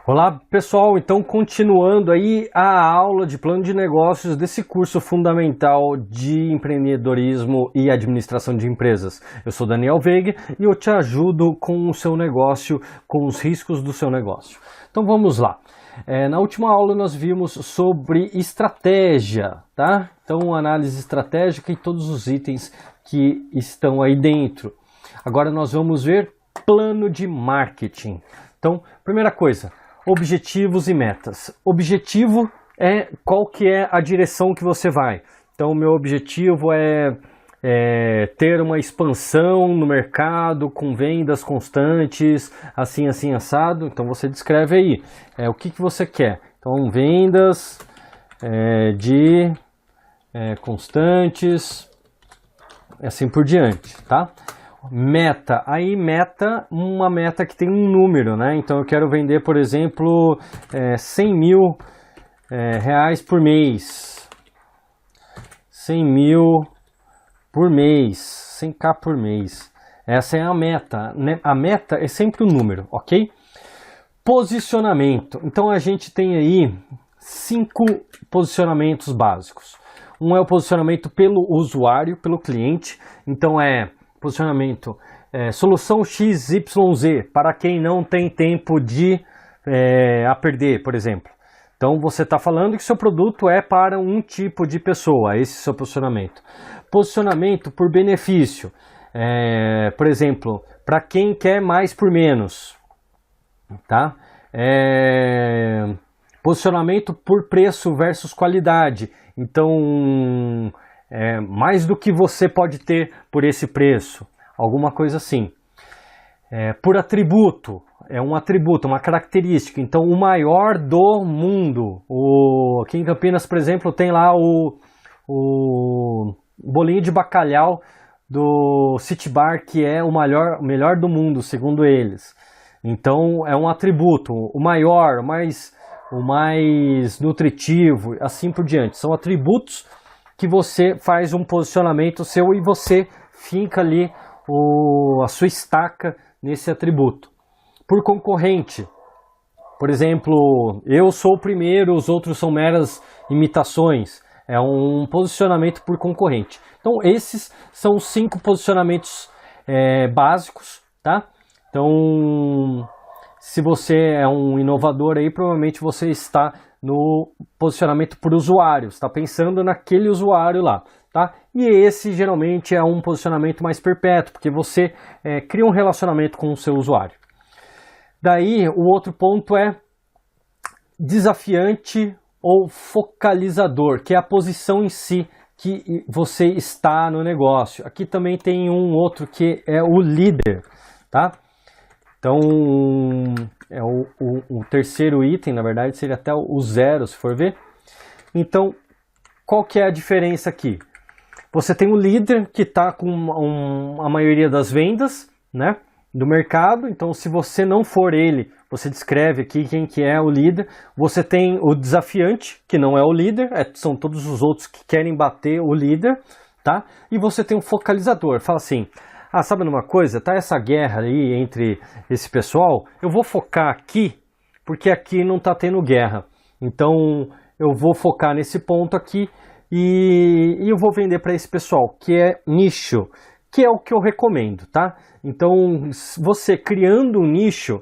Olá pessoal, então continuando aí a aula de plano de negócios desse curso fundamental de empreendedorismo e administração de empresas. Eu sou Daniel Veiga e eu te ajudo com o seu negócio, com os riscos do seu negócio. Então vamos lá. Na última aula nós vimos sobre estratégia, tá? Então análise estratégica e todos os itens que estão aí dentro. Agora nós vamos ver plano de marketing. Então, primeira coisa, objetivos e metas. Objetivo é qual que é a direção que você vai. Então, o meu objetivo é ter uma expansão no mercado com vendas constantes, assim, assado. Então, você descreve aí o que você quer. Então, vendas constantes, assim por diante, tá? Meta, uma meta que tem um número, né? Então eu quero vender, por exemplo, 100 mil reais por mês, 100 mil por mês, 100k por mês. Essa é a meta, né? A meta é sempre um número, ok? Posicionamento, então a gente tem aí 5 posicionamentos básicos. Um é o posicionamento pelo usuário, pelo cliente, então posicionamento, solução XYZ, para quem não tem tempo a perder, por exemplo. Então você está falando que seu produto é para um tipo de pessoa, esse é o seu posicionamento. Posicionamento por benefício, por exemplo, para quem quer mais por menos, tá? Posicionamento por preço versus qualidade, então mais do que você pode ter por esse preço, alguma coisa assim. Por atributo, um atributo, uma característica, então o maior do mundo. Aqui em Campinas, por exemplo, tem lá o bolinho de bacalhau do City Bar, que é o melhor do mundo, segundo eles. Então é um atributo, o maior, o mais nutritivo, assim por diante. São atributos que você faz um posicionamento seu e você finca ali a sua estaca nesse atributo. Por concorrente, por exemplo, eu sou o primeiro, os outros são meras imitações. É um posicionamento por concorrente. Então esses são os 5 posicionamentos básicos, tá? Então, se você é um inovador aí, provavelmente você está no posicionamento por usuário, está pensando naquele usuário lá, tá? E esse geralmente é um posicionamento mais perpétuo, porque você cria um relacionamento com o seu usuário. Daí, o outro ponto é desafiante ou focalizador, que é a posição em si que você está no negócio. Aqui também tem um outro que é o líder, tá? Então, o terceiro item, na verdade, seria até o 0, se for ver. Então, qual que é a diferença aqui? Você tem o líder que está com a maioria das vendas, né, do mercado. Então, se você não for ele, você descreve aqui quem que é o líder. Você tem o desafiante, que não é o líder, são todos os outros que querem bater o líder, tá? E você tem um focalizador, fala assim: sabe numa coisa? Tá essa guerra aí entre esse pessoal, eu vou focar aqui, porque aqui não tá tendo guerra. Então, eu vou focar nesse ponto aqui e eu vou vender para esse pessoal, que é nicho, que é o que eu recomendo, tá? Então, você criando um nicho,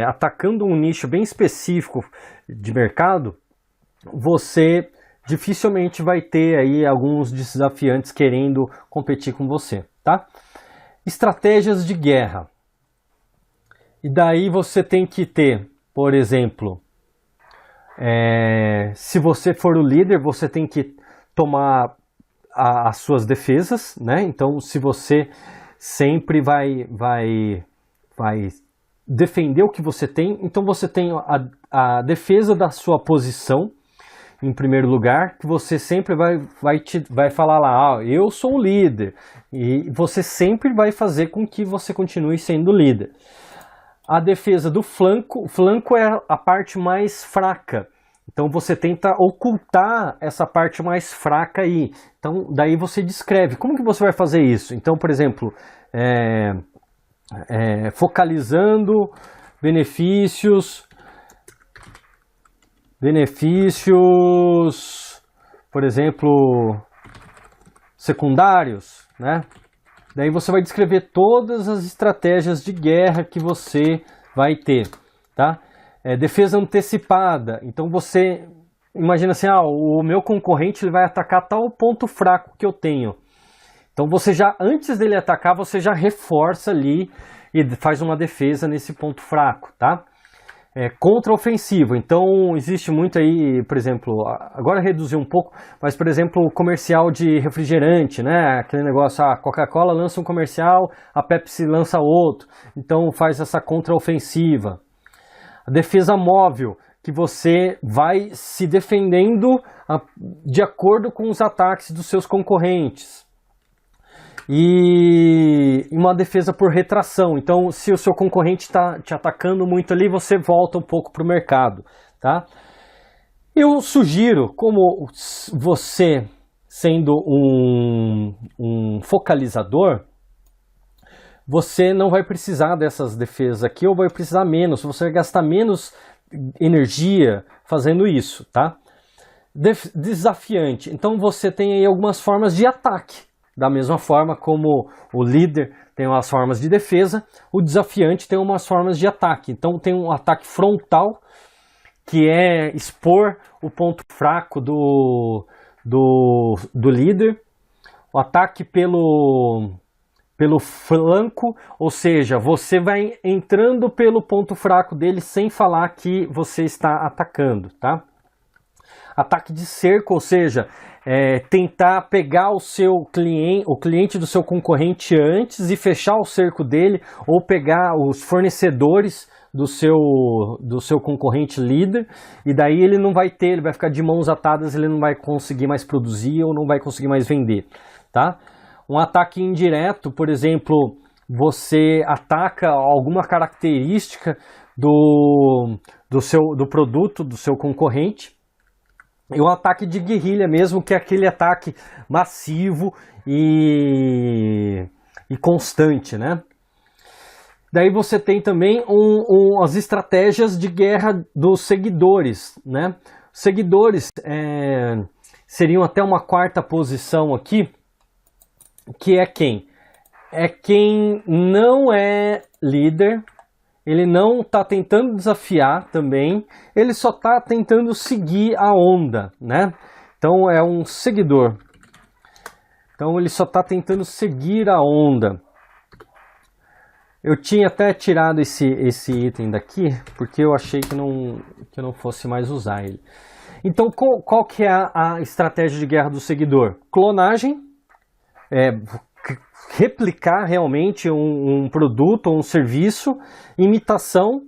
atacando um nicho bem específico de mercado, você dificilmente vai ter aí alguns desafiantes querendo competir com você, tá? Estratégias de guerra. E daí você tem que ter, por exemplo, se você for o líder, você tem que tomar as suas defesas, né? Então, se você sempre vai defender o que você tem, então você tem a defesa da sua posição, em primeiro lugar, que você sempre vai falar lá, eu sou o líder, e você sempre vai fazer com que você continue sendo líder. A defesa do flanco, o flanco é a parte mais fraca, então você tenta ocultar essa parte mais fraca aí. Então daí você descreve, como que você vai fazer isso? Então, por exemplo, focalizando benefícios benefícios, por exemplo, secundários, né? Daí você vai descrever todas as estratégias de guerra que você vai ter, tá? Defesa antecipada. Então você imagina assim, o meu concorrente ele vai atacar tal ponto fraco que eu tenho. Então você já, antes dele atacar, você já reforça ali e faz uma defesa nesse ponto fraco, tá? Contra-ofensiva. Então existe muito aí, por exemplo, agora reduziu um pouco, mas por exemplo, o comercial de refrigerante, né? Aquele negócio, a Coca-Cola lança um comercial, a Pepsi lança outro. Então faz essa contra-ofensiva. A defesa móvel, que você vai se defendendo de acordo com os ataques dos seus concorrentes. E uma defesa por retração. Então, se o seu concorrente está te atacando muito ali, você volta um pouco para o mercado, tá? Eu sugiro, como você sendo um focalizador, você não vai precisar dessas defesas aqui, ou vai precisar menos, você vai gastar menos energia fazendo isso, tá? Desafiante. Então você tem aí algumas formas de ataque. Da mesma forma como o líder tem umas formas de defesa, o desafiante tem umas formas de ataque. Então tem um ataque frontal, que é expor o ponto fraco do líder. O ataque pelo flanco, ou seja, você vai entrando pelo ponto fraco dele sem falar que você está atacando, tá? Ataque de cerco, ou seja, tentar pegar o cliente do seu concorrente antes e fechar o cerco dele, ou pegar os fornecedores do seu concorrente líder, e daí ele não vai ter, ele vai ficar de mãos atadas, ele não vai conseguir mais produzir ou não vai conseguir mais vender, tá? Um ataque indireto, por exemplo, você ataca alguma característica do produto do seu concorrente. E um ataque de guerrilha mesmo, que é aquele ataque massivo e constante, né? Daí você tem também as estratégias de guerra dos seguidores, né? Seguidores seriam até uma quarta posição aqui, que é quem? É quem não é líder, ele não está tentando desafiar também, ele só está tentando seguir a onda, né? Então é um seguidor. Então ele só está tentando seguir a onda. Eu tinha até tirado esse item daqui, porque eu achei que eu não fosse mais usar ele. Então qual que é a estratégia de guerra do seguidor? Clonagem, replicar realmente um produto ou um serviço. Imitação,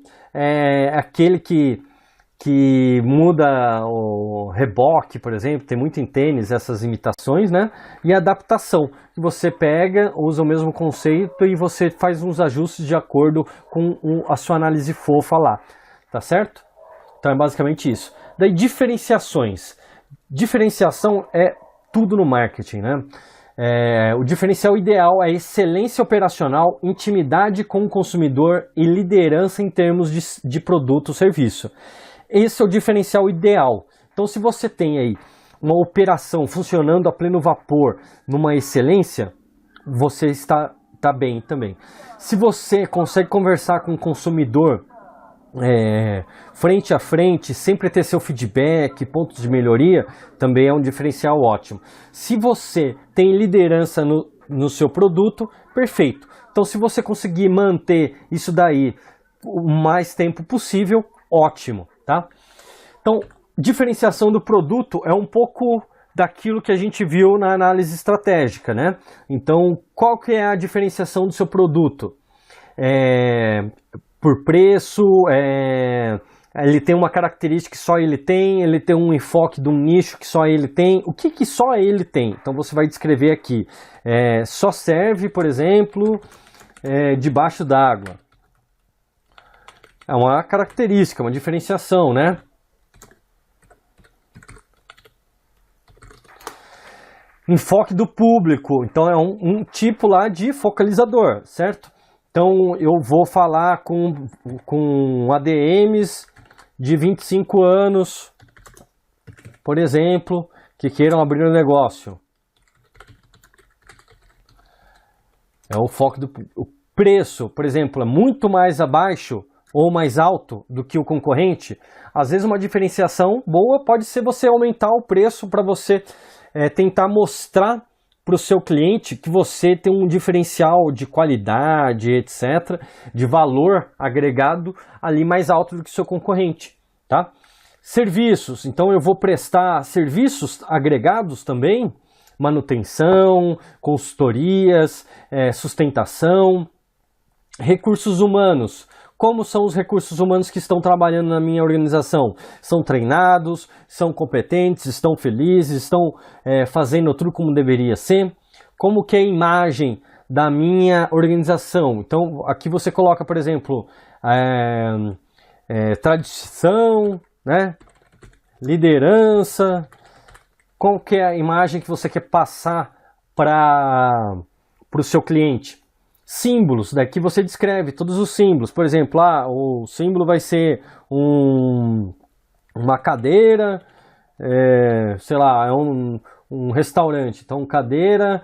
aquele que muda o reboque, por exemplo, tem muito em tênis essas imitações, né? E adaptação, que você pega, usa o mesmo conceito e você faz uns ajustes de acordo com a sua análise fofa lá, tá certo? Então é basicamente isso. Daí diferenciações. Diferenciação é tudo no marketing, né? O diferencial ideal é excelência operacional, intimidade com o consumidor e liderança em termos de produto ou serviço. Esse é o diferencial ideal. Então, se você tem aí uma operação funcionando a pleno vapor, numa excelência, você está bem também. Se você consegue conversar com o consumidor frente a frente, sempre ter seu feedback, pontos de melhoria, também é um diferencial ótimo. Se você tem liderança no seu produto, perfeito. Então, se você conseguir manter isso daí o mais tempo possível, ótimo, tá? Então, diferenciação do produto é um pouco daquilo que a gente viu na análise estratégica, né? Então, qual que é a diferenciação do seu produto? Por preço, ele tem uma característica que só ele tem um enfoque de um nicho que só ele tem. O que só ele tem? Então você vai descrever aqui. Só serve, por exemplo, debaixo d'água. É uma característica, uma diferenciação, né? Enfoque do público. Então é um tipo lá de focalizador, certo? Então eu vou falar com ADMs de 25 anos por exemplo, que queiram abrir um negócio. É o foco do o preço, por exemplo, é muito mais abaixo ou mais alto do que o concorrente. Às vezes uma diferenciação boa pode ser você aumentar o preço para você tentar mostrar para o seu cliente que você tem um diferencial de qualidade, etc., de valor agregado ali mais alto do que o seu concorrente, tá? Serviços, então eu vou prestar serviços agregados também, manutenção, consultorias, sustentação. Recursos humanos. Como são os recursos humanos que estão trabalhando na minha organização? São treinados, são competentes, estão felizes, estão fazendo tudo como deveria ser? Como que é a imagem da minha organização? Então, aqui você coloca, por exemplo, tradição, né? Liderança. Qual que é a imagem que você quer passar para o seu cliente? Símbolos, daqui você descreve todos os símbolos. Por exemplo, o símbolo vai ser uma cadeira, sei lá, é um restaurante. Então, cadeira,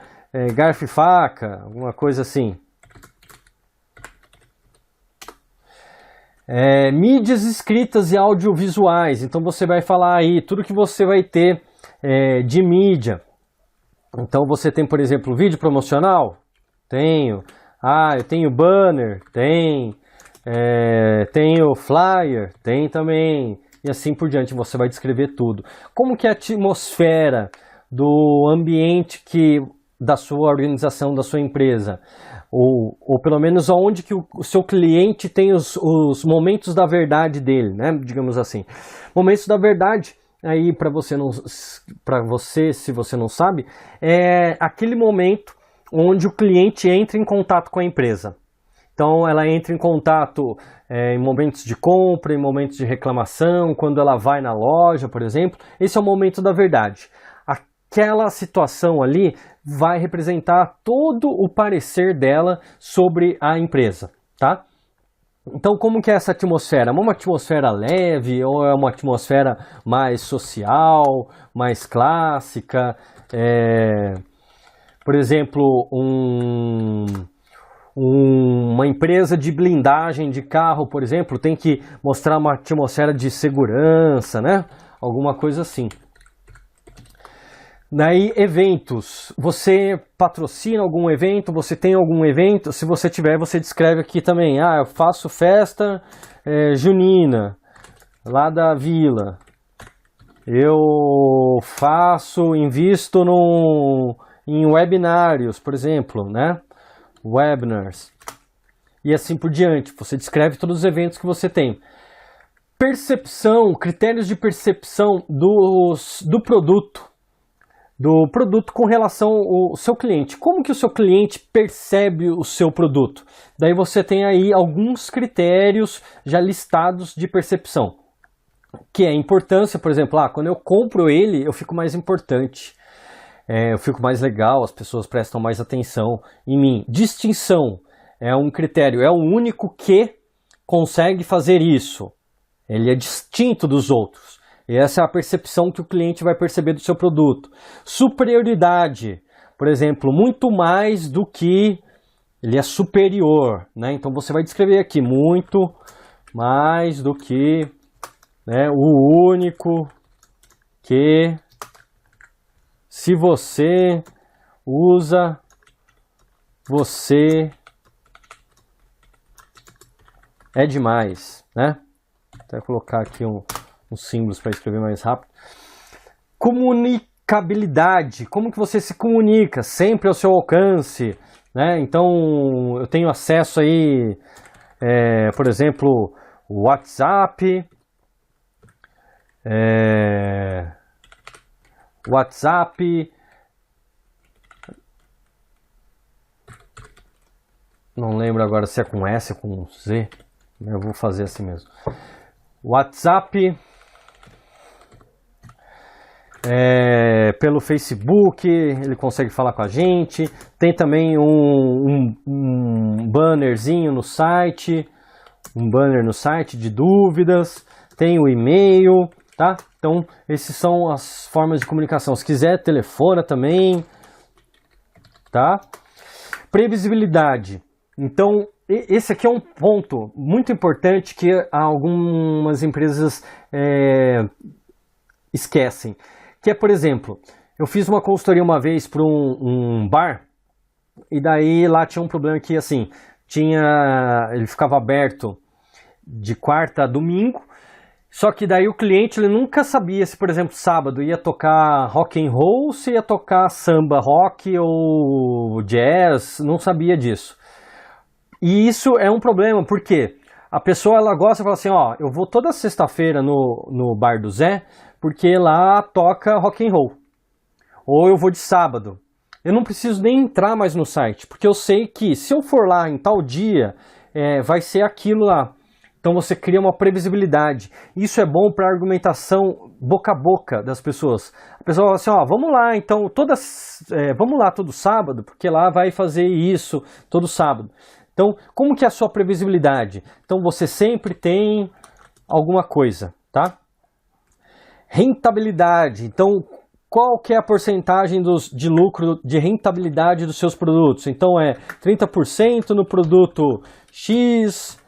garfo e faca, alguma coisa assim. Mídias escritas e audiovisuais. Então, você vai falar aí tudo que você vai ter de mídia. Então, você tem, por exemplo, vídeo promocional? Tenho. Eu tenho banner, tenho flyer, tem também, e assim por diante, você vai descrever tudo. Como que é a atmosfera do ambiente da sua organização, da sua empresa? Ou pelo menos aonde que o seu cliente tem os momentos da verdade dele, né? Digamos assim. Momentos da verdade, aí para você, se você não sabe, é aquele momento onde o cliente entra em contato com a empresa. Então, ela entra em contato em momentos de compra, em momentos de reclamação, quando ela vai na loja, por exemplo. Esse é o momento da verdade. Aquela situação ali vai representar todo o parecer dela sobre a empresa, tá? Então, como que é essa atmosfera? É uma atmosfera leve ou é uma atmosfera mais social, mais clássica? Por exemplo, uma empresa de blindagem de carro, por exemplo, tem que mostrar uma atmosfera de segurança, né? Alguma coisa assim. Daí, eventos. Você patrocina algum evento? Você tem algum evento? Se você tiver, você descreve aqui também. Eu faço festa junina, lá da vila. Eu invisto em webinários, por exemplo, né? Webinars. E assim por diante. Você descreve todos os eventos que você tem. Percepção, critérios de percepção do produto. Do produto com relação ao seu cliente. Como que o seu cliente percebe o seu produto? Daí você tem aí alguns critérios já listados de percepção. Que é a importância, por exemplo, quando eu compro ele, eu fico mais importante. Eu fico mais legal, as pessoas prestam mais atenção em mim. Distinção é um critério, é o único que consegue fazer isso. Ele é distinto dos outros. E essa é a percepção que o cliente vai perceber do seu produto. Superioridade, por exemplo, muito mais do que ele é superior, né? Então você vai descrever aqui, muito mais do que, né, o único que... Se você usa, você é demais, né? Vou até colocar aqui uns símbolos para escrever mais rápido. Comunicabilidade, como que você se comunica? Sempre ao seu alcance, né? Então, eu tenho acesso aí, por exemplo, o WhatsApp, não lembro agora se é com S ou com Z, eu vou fazer assim mesmo. WhatsApp, pelo Facebook, ele consegue falar com a gente. Tem também um bannerzinho no site, um banner no site de dúvidas. Tem o e-mail, tá? Então, essas são as formas de comunicação. Se quiser, telefona também, tá? Previsibilidade. Então, esse aqui é um ponto muito importante que algumas empresas esquecem. Que é, por exemplo, eu fiz uma consultoria uma vez para um bar, e daí lá tinha um problema que, assim, ele ficava aberto de quarta a domingo, só que daí o cliente ele nunca sabia se, por exemplo, sábado ia tocar rock and roll, se ia tocar samba rock ou jazz, não sabia disso. E isso é um problema, porque a pessoa ela gosta de falar assim, ó, eu vou toda sexta-feira no bar do Zé, porque lá toca rock and roll. Ou eu vou de sábado. Eu não preciso nem entrar mais no site, porque eu sei que se eu for lá em tal dia, vai ser aquilo lá. Então você cria uma previsibilidade. Isso é bom para a argumentação boca a boca das pessoas. A pessoa fala assim, ó, vamos lá, então, vamos lá todo sábado, porque lá vai fazer isso todo sábado. Então, como que é a sua previsibilidade? Então você sempre tem alguma coisa, tá? Rentabilidade. Então, qual que é a porcentagem de lucro de rentabilidade dos seus produtos? Então é 30% no produto X,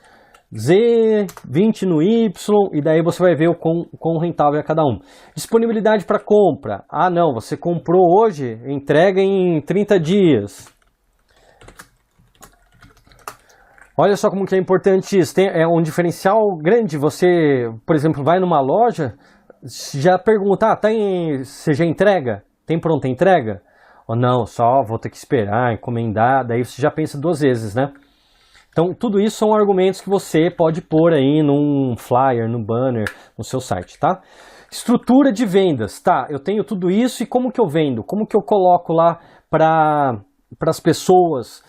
Z, 20 no Y, e daí você vai ver o quão rentável é cada um. Disponibilidade para compra. Ah não, você comprou hoje, entrega em 30 dias. Olha só como que é importante isso. É um diferencial grande. Você, por exemplo, vai numa loja, já pergunta, você já entrega? Tem pronta entrega? Ou não, só vou ter que esperar, encomendar, daí você já pensa duas vezes, né? Então, tudo isso são argumentos que você pode pôr aí num flyer, no banner, no seu site, tá? Estrutura de vendas, tá? Eu tenho tudo isso e como que eu vendo? Como que eu coloco lá para as pessoas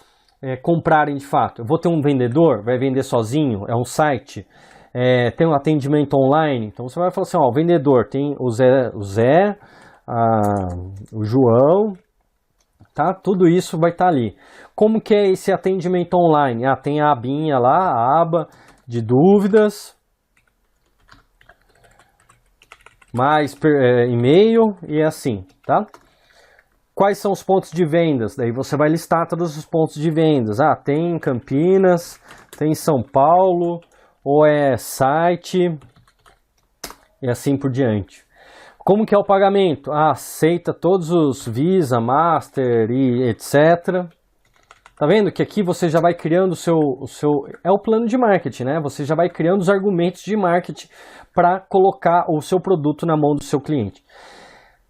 comprarem de fato? Eu vou ter um vendedor? Vai vender sozinho? É um site? Tem um atendimento online? Então, você vai falar assim, ó, o vendedor tem o Zé, o João, tá? Tudo isso vai estar ali. Como que é esse atendimento online? Tem a abinha lá, a aba de dúvidas, mais e-mail e assim, tá? Quais são os pontos de vendas? Daí você vai listar todos os pontos de vendas. Tem em Campinas, tem em São Paulo, ou é site, e assim por diante. Como que é o pagamento? Aceita todos os Visa, Master e etc. Tá vendo que aqui você já vai criando o seu... É o plano de marketing, né? Você já vai criando os argumentos de marketing para colocar o seu produto na mão do seu cliente.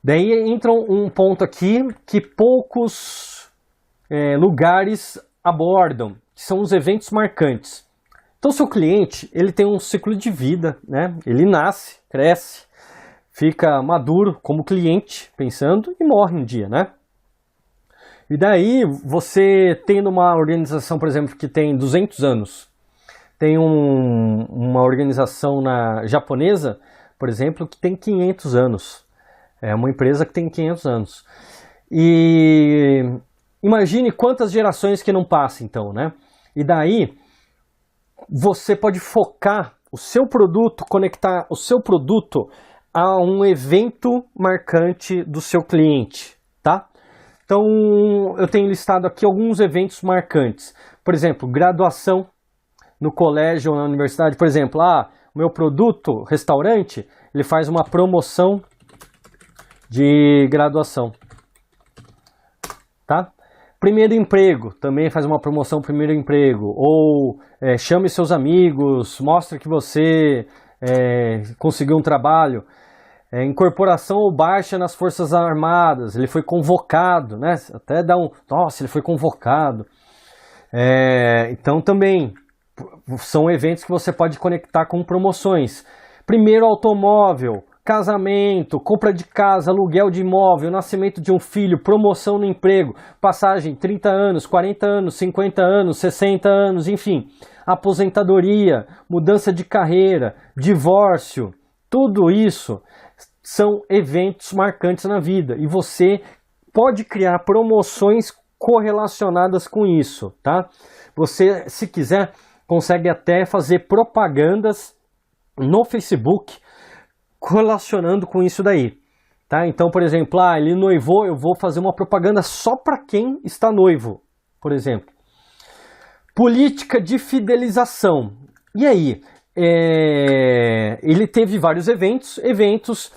Daí entra um ponto aqui que poucos lugares abordam, que são os eventos marcantes. Então, seu cliente, ele tem um ciclo de vida, né? Ele nasce, cresce, fica maduro como cliente, pensando, e morre um dia, né? E daí, você tendo uma organização, por exemplo, que tem 200 anos, tem uma organização japonesa, por exemplo, que tem 500 anos. É uma empresa que tem 500 anos. E imagine quantas gerações que não passa, então, né? E daí, você pode focar o seu produto, conectar o seu produto a um evento marcante do seu cliente, tá? Então, eu tenho listado aqui alguns eventos marcantes. Por exemplo, graduação no colégio ou na universidade. Por exemplo, o meu produto, restaurante, ele faz uma promoção de graduação, tá? Primeiro emprego, também faz uma promoção primeiro emprego. Ou chame seus amigos, mostre que você conseguiu um trabalho. Incorporação ou baixa nas Forças Armadas, ele foi convocado, né? Até dá nossa, ele foi convocado. Então também são eventos que você pode conectar com promoções. Primeiro automóvel, casamento, compra de casa, aluguel de imóvel, nascimento de um filho, promoção no emprego, passagem 30 anos, 40 anos, 50 anos, 60 anos, enfim. Aposentadoria, mudança de carreira, divórcio, tudo isso são eventos marcantes na vida e você pode criar promoções correlacionadas com isso, tá? Você, se quiser, consegue até fazer propagandas no Facebook correlacionando com isso daí. Tá? Então, por exemplo, ele noivou, eu vou fazer uma propaganda só para quem está noivo, por exemplo. Política de fidelização. E aí? Ele teve vários eventos. Eventos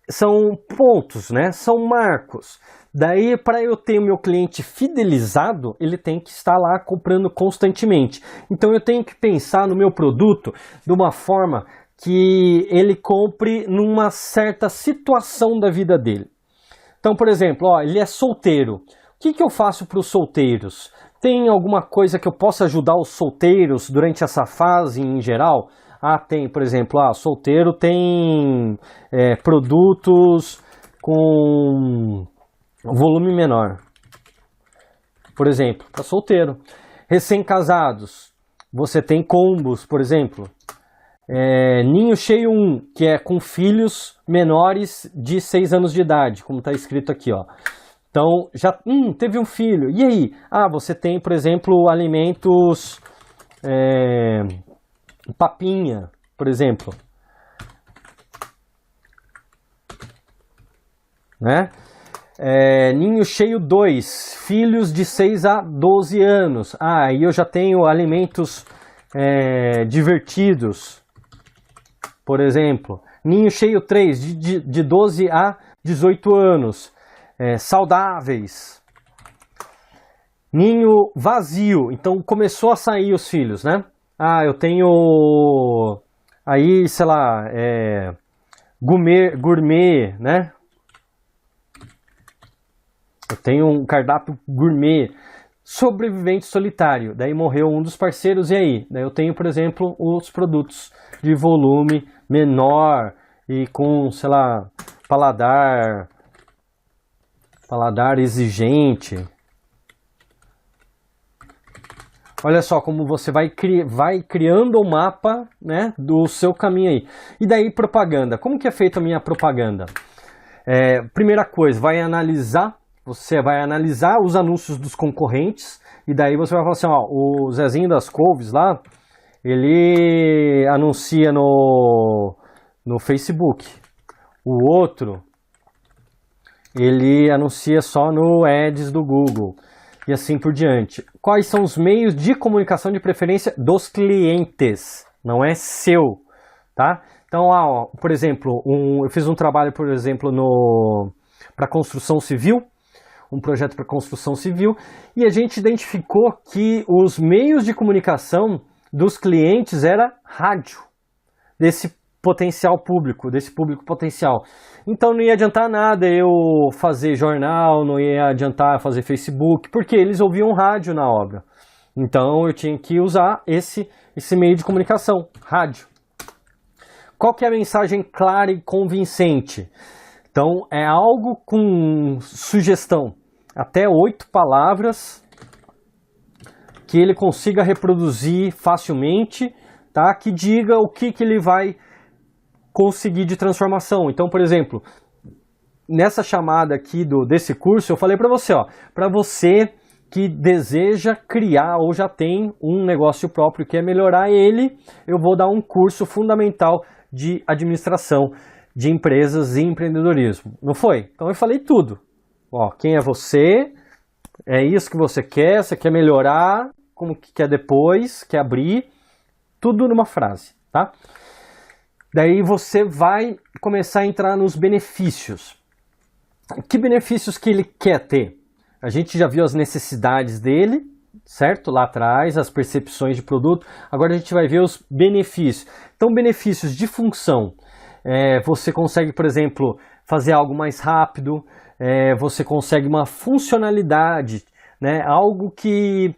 são pontos, né? São marcos. Daí, para eu ter o meu cliente fidelizado, ele tem que estar lá comprando constantemente. Então, eu tenho que pensar no meu produto de uma forma que ele compre numa certa situação da vida dele. Então, por exemplo, ele é solteiro. O que eu faço para os solteiros? Tem alguma coisa que eu possa ajudar os solteiros durante essa fase em geral? Tem, por exemplo, solteiro tem produtos com volume menor. Por exemplo, para solteiro. Recém-casados, você tem combos, por exemplo. Ninho cheio 1, que é com filhos menores de 6 anos de idade, como está escrito aqui, ó. Então, já teve um filho. E aí? Você tem, por exemplo, alimentos papinha, por exemplo. Né? Ninho cheio 2, filhos de 6 a 12 anos. Aí eu já tenho alimentos divertidos, por exemplo. Ninho cheio 3, de 12 a 18 anos. Saudáveis. Ninho vazio, então começou a sair os filhos, né? Eu tenho aí, sei lá, gourmet, né? Eu tenho um cardápio gourmet, sobrevivente solitário, daí morreu um dos parceiros, e aí? Daí eu tenho, por exemplo, os produtos de volume menor e com, sei lá, paladar exigente. Olha só como você vai criando o mapa, né, do seu caminho aí. E daí propaganda. Como que é feita a minha propaganda? Primeira coisa, você vai analisar os anúncios dos concorrentes e daí você vai falar assim, o Zezinho das Couves lá, ele anuncia no Facebook. O outro, ele anuncia só no Ads do Google e assim por diante. Quais são os meios de comunicação de preferência dos clientes? Não é seu, tá? Então, por exemplo, eu fiz um trabalho, por exemplo, para construção civil, um projeto para construção civil, e a gente identificou que os meios de comunicação dos clientes era rádio, desse potencial público, desse público potencial. Então não ia adiantar nada eu fazer jornal, não ia adiantar fazer Facebook, porque eles ouviam rádio na obra. Então eu tinha que usar esse meio de comunicação, rádio. Qual que é a mensagem clara e convincente? Então é algo com sugestão, até 8 palavras, que ele consiga reproduzir facilmente, tá? Que diga o que ele vai conseguir de transformação. Então, por exemplo, nessa chamada aqui desse curso, eu falei para você que deseja criar ou já tem um negócio próprio, quer melhorar ele, eu vou dar um curso fundamental de administração de empresas e empreendedorismo. Não foi? Então eu falei tudo. Quem é você? É isso que você quer melhorar, como que quer depois, quer abrir, tudo numa frase, tá? Daí você vai começar a entrar nos benefícios. Que benefícios que ele quer ter? A gente já viu as necessidades dele, certo? Lá atrás, as percepções de produto. Agora a gente vai ver os benefícios. Então, benefícios de função. Você consegue, por exemplo, fazer algo mais rápido. Você consegue uma funcionalidade, né? Algo que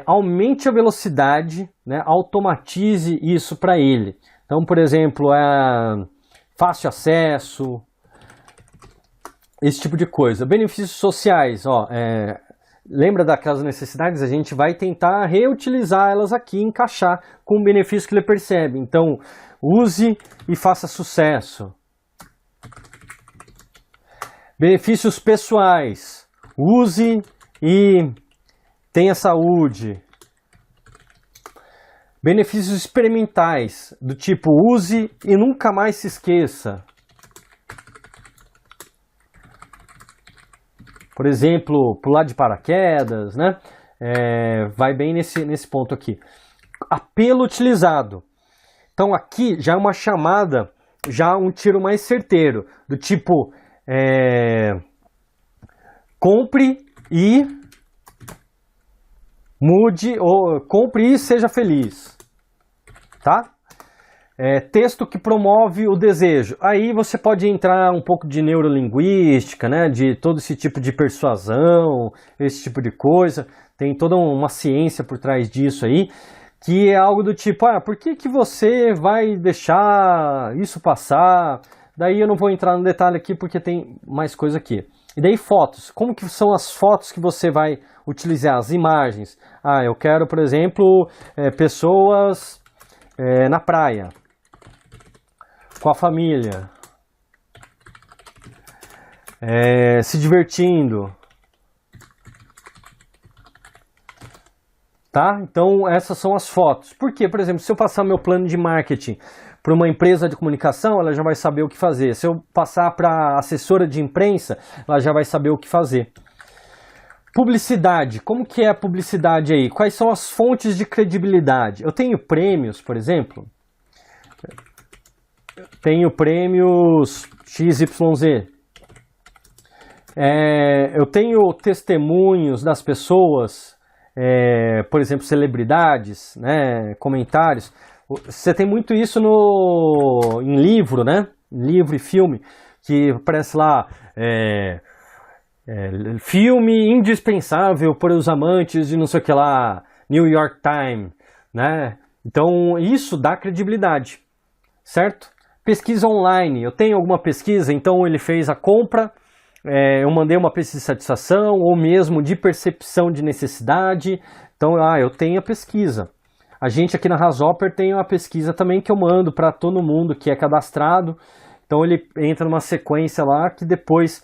aumente a velocidade, né? Automatize isso para ele. Então, por exemplo, fácil acesso, esse tipo de coisa. Benefícios sociais, lembra daquelas necessidades? A gente vai tentar reutilizar elas aqui, encaixar com o benefício que ele percebe. Então, use e faça sucesso. Benefícios pessoais, use e tenha saúde. Benefícios experimentais, do tipo use e nunca mais se esqueça. Por exemplo, pular de paraquedas, né? Vai bem nesse ponto aqui. Apelo utilizado. Então aqui já é uma chamada, já um tiro mais certeiro, do tipo compre e mude, ou compre e seja feliz, tá? Texto que promove o desejo. Aí você pode entrar um pouco de neurolinguística, né? De todo esse tipo de persuasão, esse tipo de coisa. Tem toda uma ciência por trás disso aí, que é algo do tipo, por que que você vai deixar isso passar? Daí eu não vou entrar no detalhe aqui porque tem mais coisa aqui. E daí fotos. Como que são as fotos que você vai utilizar? As imagens. Eu quero, por exemplo, pessoas na praia, com a família, se divertindo, tá? Então essas são as fotos. Por quê? Por exemplo, se eu passar meu plano de marketing para uma empresa de comunicação, ela já vai saber o que fazer. Se eu passar para assessora de imprensa, ela já vai saber o que fazer. Publicidade. Como que é a publicidade aí? Quais são as fontes de credibilidade? Eu tenho prêmios, por exemplo. Tenho prêmios XYZ. Eu tenho testemunhos das pessoas, por exemplo, celebridades, né, comentários. Você tem muito isso em livro, né? Livro e filme, que aparece lá, filme indispensável para os amantes de não sei o que lá, New York Times, né? Então isso dá credibilidade, certo? Pesquisa online, eu tenho alguma pesquisa, então ele fez a compra, eu mandei uma pesquisa de satisfação ou mesmo de percepção de necessidade, então eu tenho a pesquisa. A gente aqui na Rashopper tem uma pesquisa também que eu mando para todo mundo que é cadastrado, então ele entra numa sequência lá que depois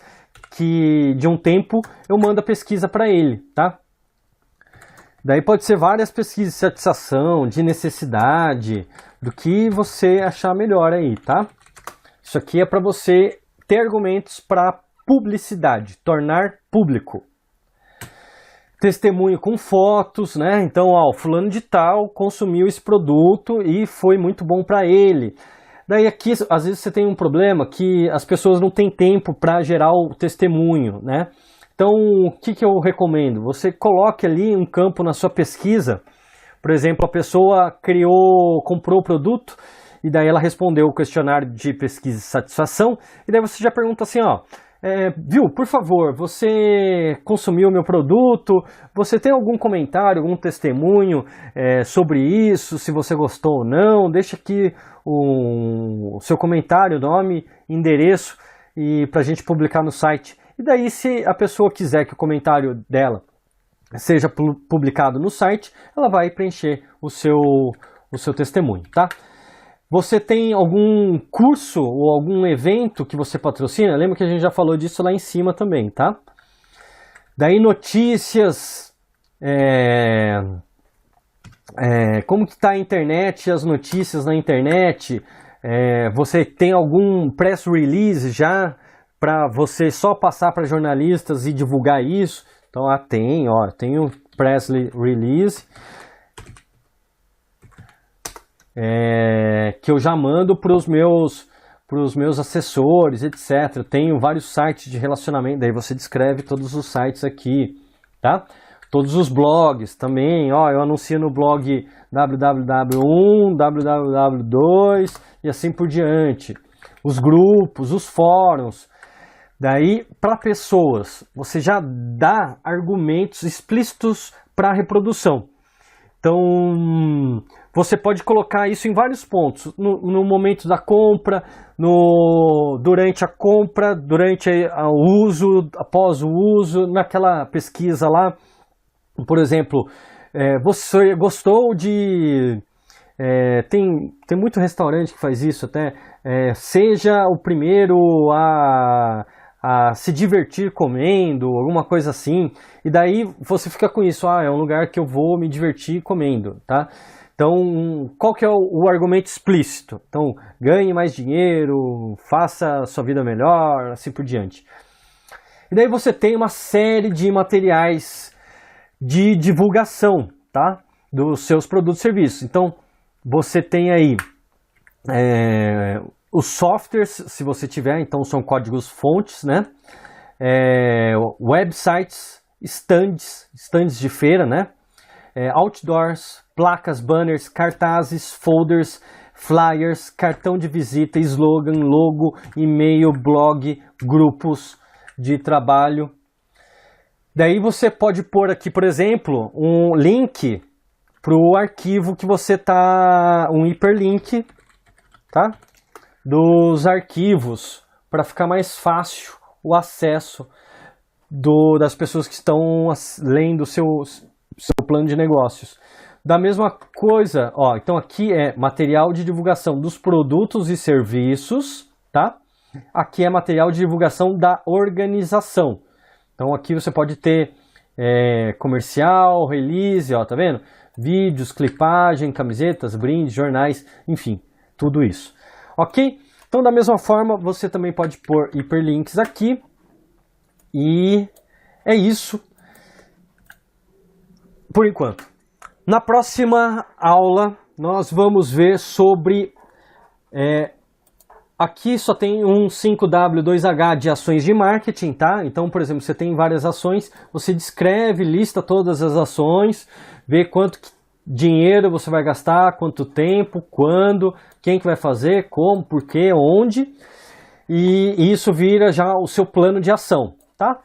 de um tempo eu mando a pesquisa para ele, tá? Daí pode ser várias pesquisas de satisfação, de necessidade, do que você achar melhor aí, tá? Isso aqui é para você ter argumentos para publicidade, tornar público. Testemunho com fotos, né? Então, fulano de tal consumiu esse produto e foi muito bom para ele. Daí aqui, às vezes você tem um problema que as pessoas não têm tempo para gerar o testemunho, né? Então, o que eu recomendo? Você coloque ali um campo na sua pesquisa. Por exemplo, a pessoa comprou o produto e daí ela respondeu o questionário de pesquisa de satisfação e daí você já pergunta assim, viu, por favor, você consumiu o meu produto? Você tem algum comentário, algum testemunho sobre isso, se você gostou ou não? Deixa aqui o seu comentário, nome, endereço e para a gente publicar no site. E daí, se a pessoa quiser que o comentário dela seja publicado no site, ela vai preencher o seu testemunho, tá? Você tem algum curso ou algum evento que você patrocina? Lembra que a gente já falou disso lá em cima também, tá? Daí notícias, como que está a internet, as notícias na internet, você tem algum press release já para você só passar para jornalistas e divulgar isso? Então, tenho press release que eu já mando para os meus assessores, etc. Eu tenho vários sites de relacionamento, daí você descreve todos os sites aqui, tá? Todos os blogs também, eu anuncio no blog www1, www2 e assim por diante. Os grupos, os fóruns. Daí, para pessoas, você já dá argumentos explícitos para a reprodução. Então, você pode colocar isso em vários pontos. No momento da compra, durante a compra, durante o uso, após o uso, naquela pesquisa lá. Por exemplo, você gostou de... tem muito restaurante que faz isso até. Seja o primeiro a se divertir comendo, alguma coisa assim, e daí você fica com isso, é um lugar que eu vou me divertir comendo, tá? Então, qual que é o argumento explícito? Então, ganhe mais dinheiro, faça a sua vida melhor, assim por diante. E daí você tem uma série de materiais de divulgação, tá? Dos seus produtos e serviços. Então, você tem aí os softwares, se você tiver, então são códigos fontes, né? Websites, stands de feira, né? Outdoors, placas, banners, cartazes, folders, flyers, cartão de visita, slogan, logo, e-mail, blog, grupos de trabalho. Daí você pode pôr aqui, por exemplo, um link para o arquivo que você está, um hiperlink, tá? Dos arquivos, para ficar mais fácil o acesso das pessoas que estão lendo o seu plano de negócios. Da mesma coisa, ó, então aqui é material de divulgação dos produtos e serviços, tá? Aqui é material de divulgação da organização. Então aqui você pode ter comercial, release, ó, tá vendo? Vídeos, clipagem, camisetas, brindes, jornais, enfim, tudo isso. Ok? Então da mesma forma você também pode pôr hiperlinks aqui. E é isso por enquanto. Na próxima aula nós vamos ver sobre... aqui só tem um 5W2H de ações de marketing, tá? Então, por exemplo, você tem várias ações, você descreve, lista todas as ações, vê quanto dinheiro você vai gastar, quanto tempo, quando, quem que vai fazer, como, por quê, onde. E isso vira já o seu plano de ação, tá?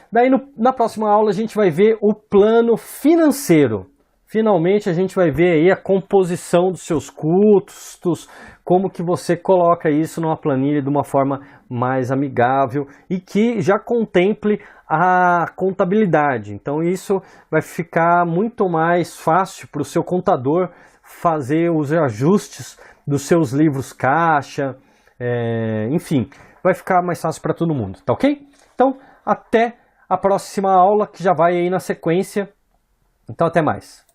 Daí na próxima aula a gente vai ver o plano financeiro. Finalmente a gente vai ver aí a composição dos seus custos, como que você coloca isso numa planilha de uma forma mais amigável e que já contemple a contabilidade. Então isso vai ficar muito mais fácil para o seu contador fazer os ajustes dos seus livros caixa, enfim, vai ficar mais fácil para todo mundo, tá ok? Então até a próxima aula que já vai aí na sequência. Então até mais.